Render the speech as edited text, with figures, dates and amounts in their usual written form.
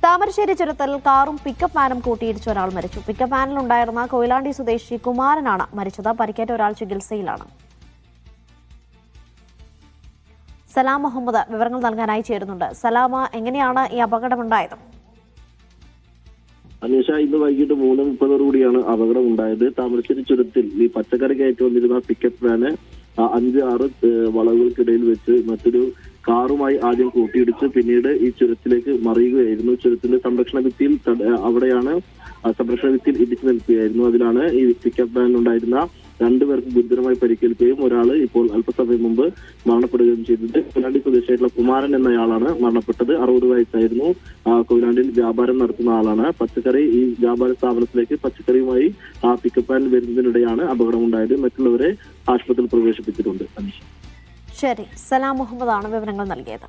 താമരശ്ശേരി ചുരത്തിൽ കാറും പിക്കപ്പ് വാനും കൂട്ടിയിടിച്ച് ഒരാൾ മരിച്ചു. പിക്കപ്പ് വാനിലുണ്ടായിരുന്ന കൊയിലാണ്ടി സ്വദേശി കുമാരനാണ് മരിച്ചത്. പരിക്കേറ്റ ഒരാൾ ചികിത്സയിലാണ്. സലാം മുഹമ്മദ് വിവരങ്ങൾ നൽകാനായി ചേരുന്നുണ്ട്. സലാമ, എങ്ങനെയാണ് ഈ അപകടമുണ്ടായത്? അനീഷ, ഇന്ന് വൈകിട്ട് 3:30 അപകടം ഉണ്ടായത്. താമരശ്ശേരി ചുരത്തിൽ ഈ പച്ചക്കറി കയറ്റി വന്നിരുന്ന പിക്കപ്പ് വാന് 5-6 വളവുകൾക്കിടയിൽ വെച്ച് മറ്റൊരു കാറുമായി ആദ്യം കൂട്ടിയിടിച്ച് പിന്നീട് ഈ ചുരത്തിലേക്ക് മറിയുകയായിരുന്നു. ചുരത്തിന്റെ സംരക്ഷണ ഭിത്തിയിൽ അവിടെയാണ് സംരക്ഷണ ഭിത്തിയിൽ ഇടിച്ചു നിൽക്കുകയായിരുന്നു. അതിലാണ് ഈ പിക്കപ്പ് വാനിലുണ്ടായിരുന്ന 2 പേർക്ക് ഗുരുതരമായി പരിക്കേൽക്കുകയും ഒരാൾ ഇപ്പോൾ അല്പസമയം മുമ്പ് മരണപ്പെടുകയും ചെയ്തത്. കൊയിലാണ്ടി സ്വദേശിയായിട്ടുള്ള കുമാരൻ എന്നയാളാണ് മരണപ്പെട്ടത്. 60 വയസ്സായിരുന്നു. കൊയിലാണ്ടിയിൽ വ്യാപാരം നടത്തുന്ന ആളാണ്. ഈ വ്യാപാര സ്ഥാപനത്തിലേക്ക് പച്ചക്കറിയുമായി പിക്കപ്പ് വാനിൽ വരുന്നതിനിടെയാണ് അപകടമുണ്ടായത്. മറ്റുള്ളവരെ ആശുപത്രിയിൽ പ്രവേശിപ്പിച്ചിട്ടുണ്ട്. ശരി, സലാം മുഹമ്മദ് ആണ് വിവരങ്ങൾ നൽകിയത്.